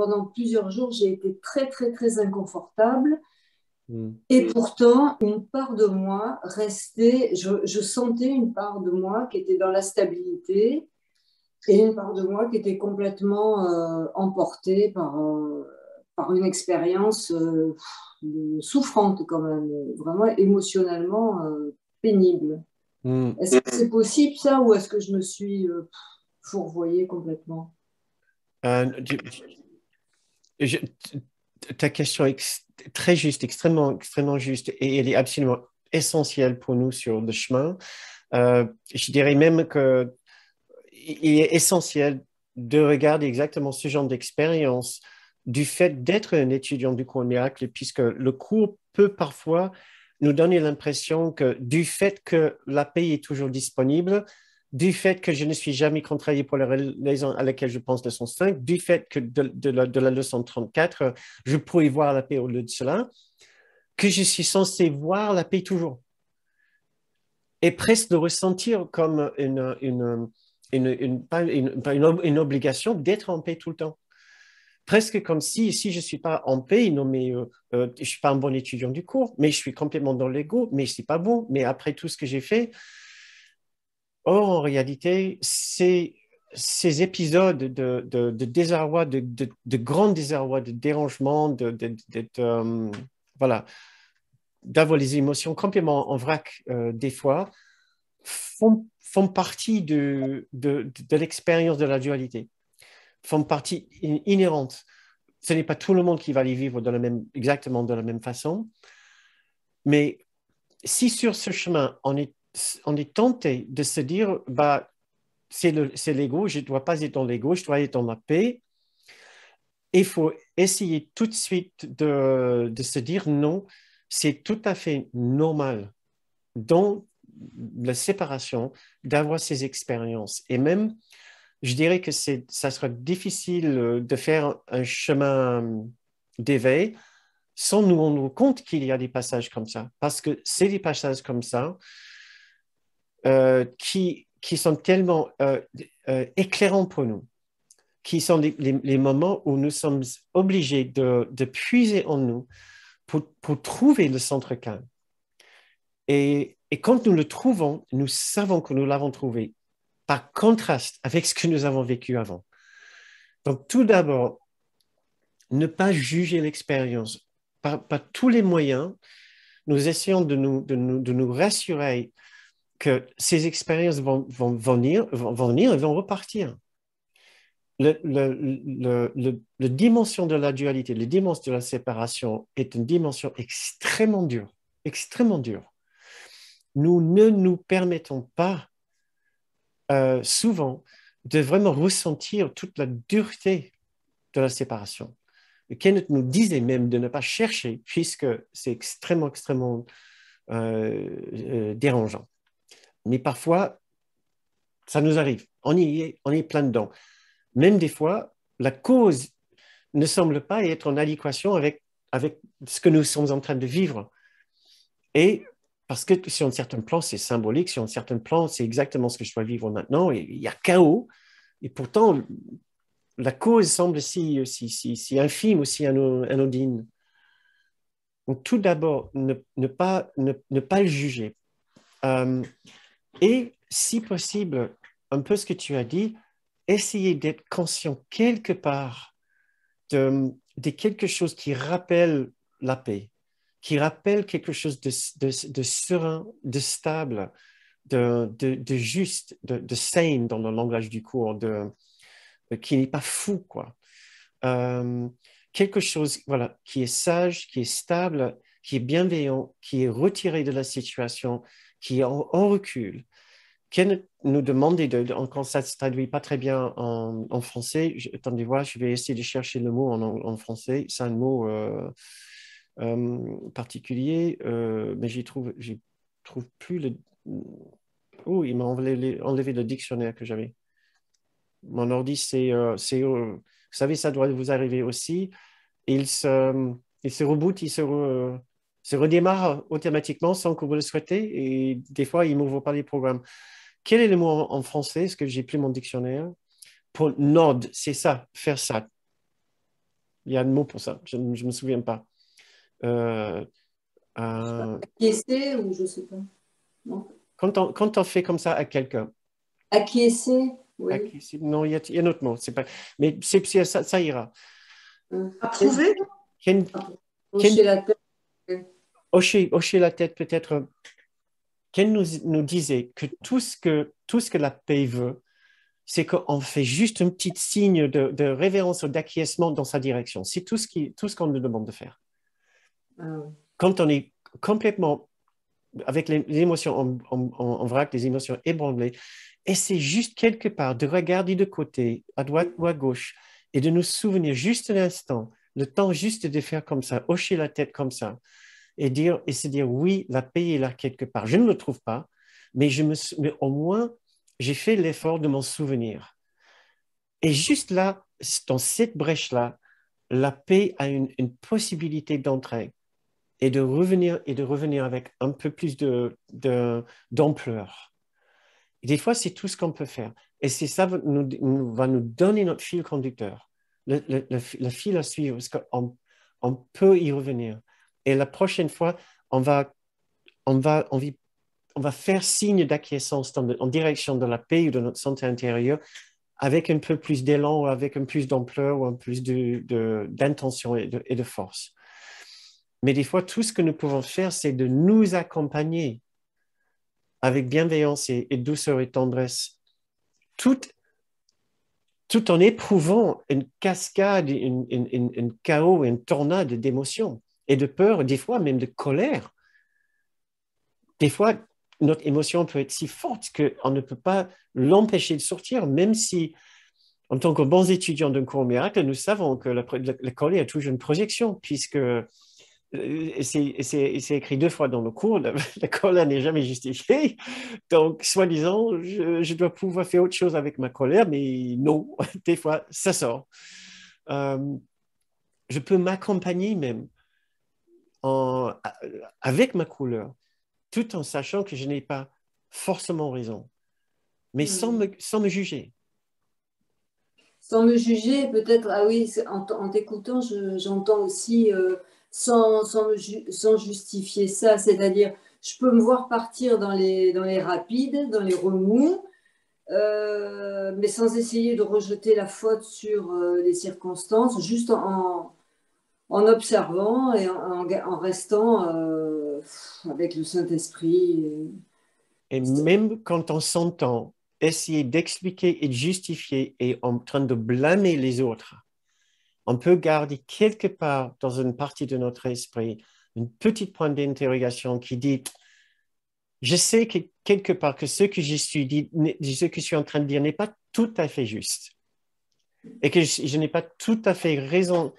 pendant plusieurs jours, j'ai été très, très, très inconfortable. Mm. Et pourtant, une part de moi restait, je sentais une part de moi qui était dans la stabilité et une part de moi qui était complètement emportée par une expérience souffrante quand même, vraiment émotionnellement pénible. Mm. Est-ce que c'est possible ça ou est-ce que je me suis fourvoyée complètement? Tu- je- Ta question est très juste, extrêmement, extrêmement juste, et elle est absolument essentielle pour nous sur le chemin. Je dirais même que il est essentiel de regarder exactement ce genre d'expérience du fait d'être un étudiant du cours miracle, puisque le cours peut parfois nous donner l'impression que du fait que la paix est toujours disponible, du fait que je ne suis jamais contrarié pour la raison à laquelle je pense leçon 5, du fait que de la leçon 34, je pourrais voir la paix au lieu de cela, que je suis censé voir la paix toujours et presque de ressentir comme une obligation d'être en paix tout le temps. Presque comme si je ne suis pas en paix, non, mais je ne suis pas un bon étudiant du cours, mais je suis complètement dans l'ego, mais je ne suis pas bon. Mais après tout ce que j'ai fait, or, en réalité, ces épisodes de désarroi, de grand désarroi, de dérangement, voilà, d'avoir les émotions complètement en vrac des fois, font partie de l'expérience de la dualité, font partie inhérente. Ce n'est pas tout le monde qui va les vivre exactement de la même façon, mais si sur ce chemin, on est tenté de se dire, bah, c'est l'ego, je ne dois pas être dans l'ego, je dois être dans la paix, il faut essayer tout de suite de se dire non, c'est tout à fait normal dans la séparation d'avoir ces expériences. Et même, je dirais que ça sera difficile de faire un chemin d'éveil sans nous rendre compte qu'il y a des passages comme ça. Parce que c'est des passages comme ça qui sont tellement éclairants pour nous, qui sont les moments où nous sommes obligés de puiser en nous pour trouver le centre calme. Et quand nous le trouvons, nous savons que nous l'avons trouvé par contraste avec ce que nous avons vécu avant. Donc, tout d'abord, ne pas juger l'expérience. Par tous les moyens, nous essayons de nous rassurer que ces expériences vont venir et vont repartir. La dimension de la dualité, la dimension de la séparation est une dimension extrêmement dure, extrêmement dure. Nous ne nous permettons pas souvent de vraiment ressentir toute la dureté de la séparation. Kenneth nous disait même de ne pas chercher puisque c'est extrêmement, extrêmement dérangeant. Mais parfois, ça nous arrive. On est plein dedans. Même des fois, la cause ne semble pas être en adéquation avec ce que nous sommes en train de vivre. Et parce que sur un certain plan, c'est symbolique, sur un certain plan, c'est exactement ce que je dois vivre maintenant, et il y a chaos. Et pourtant, la cause semble si infime ou si anodine. Donc, tout d'abord, ne pas le juger. Euh, et si possible, un peu ce que tu as dit, essayer d'être conscient quelque part de quelque chose qui rappelle la paix, qui rappelle quelque chose de serein, de stable, de juste, de sane dans le langage du cours, qui n'est pas fou, quoi. Euh, Quelque chose, voilà, qui est sage, qui est stable, qui est bienveillant, qui est retiré de la situation, qui est en recul. Ken nous demandait, quand ça ne se traduit pas très bien en français, attendez voir, je vais essayer de chercher le mot en français. C'est un mot particulier, mais je trouve plus le... Oh, il m'a enlevé le dictionnaire que j'avais. Mon ordi, vous savez, ça doit vous arriver aussi. Il se reboot, se redémarre automatiquement sans que vous le souhaitez. Et des fois, il m'ouvre pas les programmes. Quel est le mot en français? Est-ce que j'ai plus mon dictionnaire? Pour node, c'est ça, faire ça. Il y a un mot pour ça. Je ne me souviens pas. Euh, euh, Acquiescer ou je sais pas. Non. quand on fait comme ça à quelqu'un, Acquiescer, oui. non, il y a un autre mot. C'est pas, mais ça ira. Ken, Approuvé? Ken, Hocher Ken- la tête. hocher la tête peut-être. Ken nous disait que tout ce que la paix veut, c'est qu'on fait juste un petit signe de révérence ou d'acquiescement dans sa direction. C'est tout ce qu'on nous demande de faire. Ah, oui. Quand on est complètement avec les émotions en vrac, les émotions ébranlées, et c'est juste quelque part de regarder de côté, à droite ou à gauche, et de nous souvenir juste un instant, le temps juste de faire comme ça, hocher la tête comme ça, et se dire, oui, la paix est là quelque part. Je ne le trouve pas, mais au moins, j'ai fait l'effort de m'en souvenir. Et juste là, dans cette brèche-là, la paix a une possibilité d'entrer et de revenir avec un peu plus d'ampleur. Et des fois, c'est tout ce qu'on peut faire. Et c'est ça va nous donner notre fil conducteur, le fil à suivre, parce on peut y revenir. Et la prochaine fois, on va, on va, on va, on va faire signe d'acquiescence en direction de la paix ou de notre santé intérieure avec un peu plus d'élan, ou avec un peu plus d'ampleur, ou un peu plus d'intention et de force. Mais des fois, tout ce que nous pouvons faire, c'est de nous accompagner avec bienveillance et douceur et tendresse, tout, tout en éprouvant une cascade, un chaos, une tornade d'émotions et de peur, des fois même de colère. Des fois, notre émotion peut être si forte qu'on ne peut pas l'empêcher de sortir, même si, en tant que bons étudiants d'un cours miracle, nous savons que la colère est toujours une projection, puisque c'est écrit 2 fois dans le cours, la colère n'est jamais justifiée. Donc, soi-disant, je dois pouvoir faire autre chose avec ma colère, mais non, des fois, ça sort. Euh, je peux m'accompagner même en, avec ma couleur, tout en sachant que je n'ai pas forcément raison, mais sans me juger. Sans me juger, peut-être, ah oui, en t'écoutant, j'entends aussi sans justifier ça, c'est-à-dire, je peux me voir partir dans les rapides, dans les remous, mais sans essayer de rejeter la faute sur les circonstances, juste en observant et en restant avec le Saint-Esprit. Et même quand on s'entend essayer d'expliquer et de justifier et en train de blâmer les autres, on peut garder quelque part dans une partie de notre esprit une petite point d'interrogation qui dit, je sais que quelque part que ce que ce que je suis en train de dire n'est pas tout à fait juste et que je n'ai pas tout à fait raison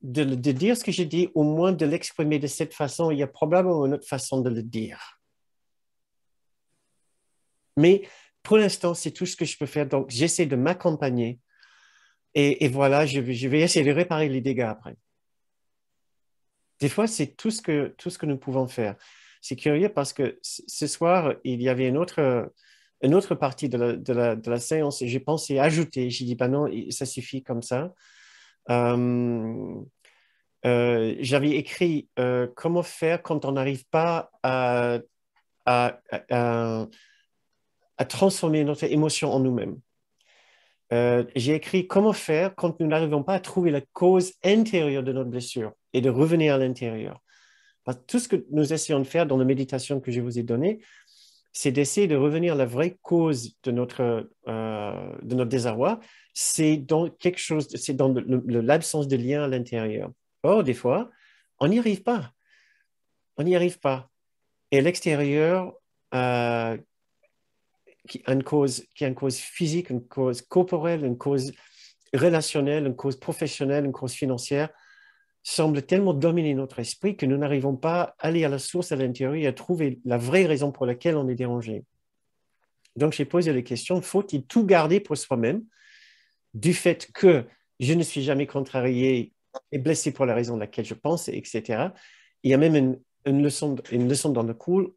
de dire ce que je dis, au moins de l'exprimer de cette façon. Il y a probablement une autre façon de le dire. Mais pour l'instant, c'est tout ce que je peux faire. Donc, j'essaie de m'accompagner et voilà, je vais essayer de réparer les dégâts après. Des fois, c'est tout ce que nous pouvons faire. C'est curieux parce que ce soir, il y avait une autre partie de la séance et j'ai pensé ajouter. J'ai dit, ben non, ça suffit comme ça. Euh, J'avais écrit comment faire quand on n'arrive pas à, à, à transformer notre émotion en nous-mêmes. J'ai écrit comment faire quand nous n'arrivons pas à trouver la cause intérieure de notre blessure et de revenir à l'intérieur. Parce que tout ce que nous essayons de faire dans la méditation que je vous ai donnée, c'est d'essayer de revenir à la vraie cause de notre désarroi. C'est dans quelque chose, c'est dans l'absence de lien à l'intérieur. Or, des fois, on n'y arrive pas. On n'y arrive pas. Et l'extérieur, euh, qui a une cause physique, une cause corporelle, une cause relationnelle, une cause professionnelle, une cause financière, semble tellement dominer notre esprit que nous n'arrivons pas à aller à la source à l'intérieur et à trouver la vraie raison pour laquelle on est dérangé. Donc, j'ai posé la question, faut-il tout garder pour soi-même du fait que je ne suis jamais contrarié et blessé pour la raison de laquelle je pense, etc. Il y a même une leçon dans le cours.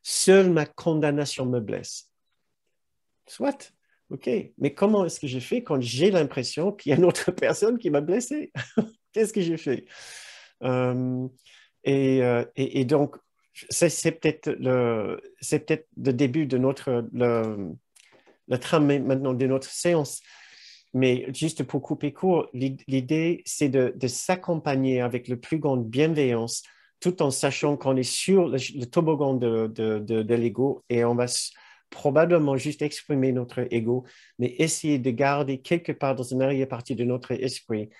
Seule ma condamnation me blesse. Soit. OK, mais comment est-ce que je fais quand j'ai l'impression qu'il y a une autre personne qui m'a blessé? Qu'est-ce que j'ai fait? Euh, et donc, c'est peut-être le début de le trame maintenant de notre séance. Mais juste pour couper court, l'idée, c'est de s'accompagner avec le plus grande bienveillance, tout en sachant qu'on est sur le toboggan de l'ego et on va probablement juste exprimer notre ego, mais essayer de garder quelque part dans une arrière-partie de notre esprit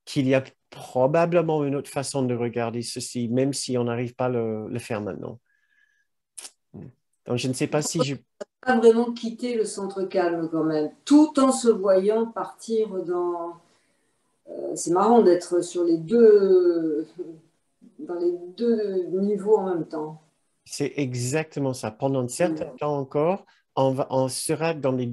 qu'il y a probablement une autre façon de regarder ceci, même si on n'arrive pas à le faire maintenant. Donc, je ne sais pas si je... Pas vraiment quitter le centre calme quand même, tout en se voyant partir dans... c'est marrant d'être sur dans les deux niveaux en même temps. C'est exactement ça. Pendant un certain temps encore, on sera dans les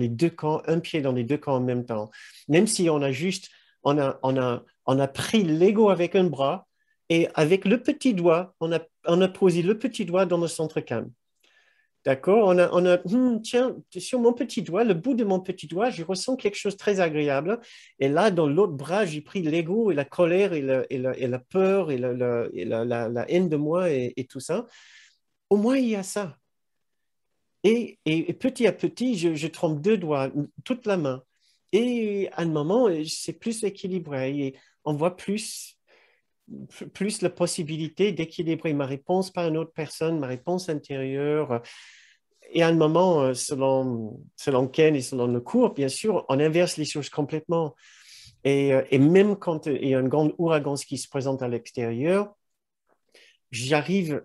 deux camps, un pied dans les deux camps en même temps. Même si on a juste, on a pris l'ego avec un bras et avec le petit doigt, on a posé le petit doigt dans le centre calme. D'accord? Tiens, sur mon petit doigt, le bout de mon petit doigt, je ressens quelque chose de très agréable. Et là, dans l'autre bras, j'ai pris l'ego et la colère et la peur et la haine de moi et tout ça. Au moins, il y a ça. Et petit à petit, je trempe deux doigts, toute la main. Et à un moment, c'est plus équilibré. Et on voit plus la possibilité d'équilibrer ma réponse par une autre personne, ma réponse intérieure. Et à un moment, selon Ken et selon le cours, bien sûr, on inverse les choses complètement. Et même quand il y a un grand ouragan qui se présente à l'extérieur, j'arrive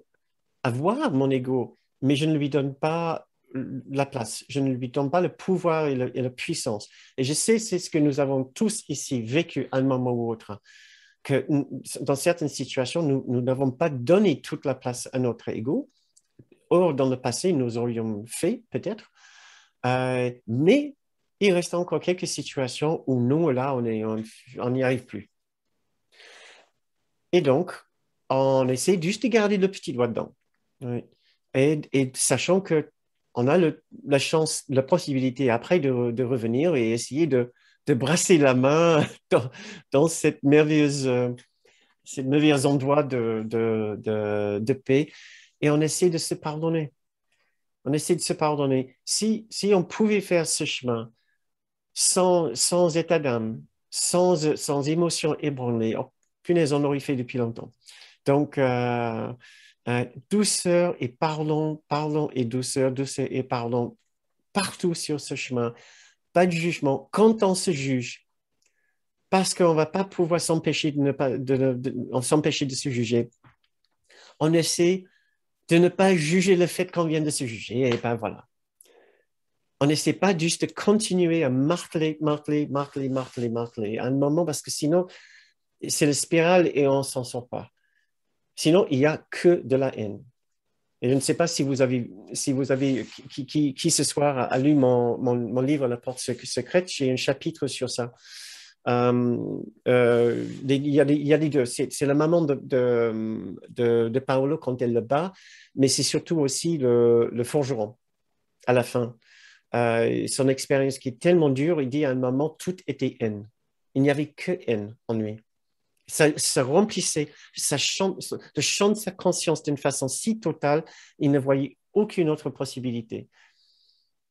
à voir mon ego, mais je ne lui donne pas la place, je ne lui donne pas le pouvoir et la puissance. Et je sais, c'est ce que nous avons tous ici vécu à un moment ou autre, que dans certaines situations, nous n'avons pas donné toute la place à notre ego. Or, dans le passé, nous aurions fait peut-être, mais il reste encore quelques situations où nous, là, on n'y arrive plus. Et donc, on essaie juste de garder le petit doigt dedans. Oui. Et sachant que on a la chance, la possibilité après de revenir et essayer de brasser la main dans cette merveilleuse endroit de paix. Et on essaie de se pardonner. On essaie de se pardonner. Si on pouvait faire ce chemin sans état d'âme, sans émotion ébranlée, oh, punaise, on aurait fait depuis longtemps. Donc, douceur et parlons et douceur et parlons partout sur ce chemin. Pas de jugement. Quand on se juge, parce qu'on ne va pas pouvoir s'empêcher s'empêcher de se juger, on essaie de ne pas juger le fait qu'on vient de se juger. Et ben voilà. On n'essaie pas juste de continuer à marteler à un moment, parce que sinon, c'est le spirale et on ne s'en sort pas. Sinon, il n'y a que de la haine. Et je ne sais pas si vous avez qui ce soir a lu mon livre La porte secrète. J'ai un chapitre sur ça. Il y a les deux. C'est la maman de Paolo quand elle le bat, mais c'est surtout aussi le forgeron à la fin. Son expérience qui est tellement dure, il dit à un moment, tout était haine. Il n'y avait que haine en lui. Ça remplissait le champ de sa conscience d'une façon si totale, il ne voyait aucune autre possibilité.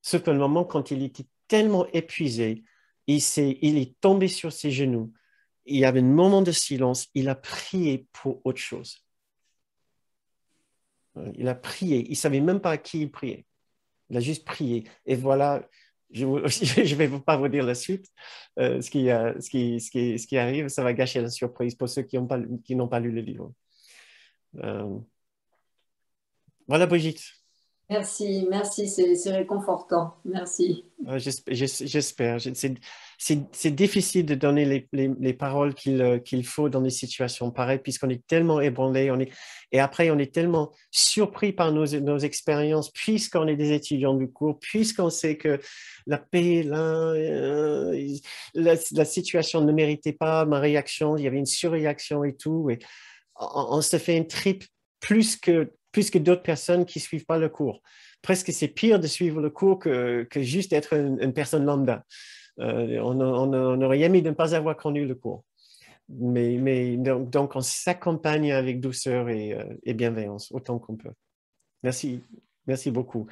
Sauf qu'à un moment, quand il était tellement épuisé, il est tombé sur ses genoux. Il y avait un moment de silence. Il a prié pour autre chose. Il a prié. Il ne savait même pas à qui il priait. Il a juste prié. Et voilà, je ne vais pas vous dire la suite. Ce qui arrive, ça va gâcher la surprise pour ceux qui n'ont pas lu le livre. Voilà, Brigitte. Merci, merci, c'est réconfortant. Merci. J'espère. C'est difficile de donner les paroles qu'il faut dans des situations pareilles, puisqu'on est tellement ébranlé, et après on est tellement surpris par nos expériences, puisqu'on est des étudiants du cours, puisqu'on sait que la paix, là, la situation ne méritait pas ma réaction, il y avait une surréaction et tout, et on se fait une trip plus que plus que d'autres personnes qui ne suivent pas le cours. Presque c'est pire de suivre le cours que juste être une personne lambda. On aurait aimé de ne pas avoir connu le cours. Mais donc, on s'accompagne avec douceur et bienveillance, autant qu'on peut. Merci, merci beaucoup.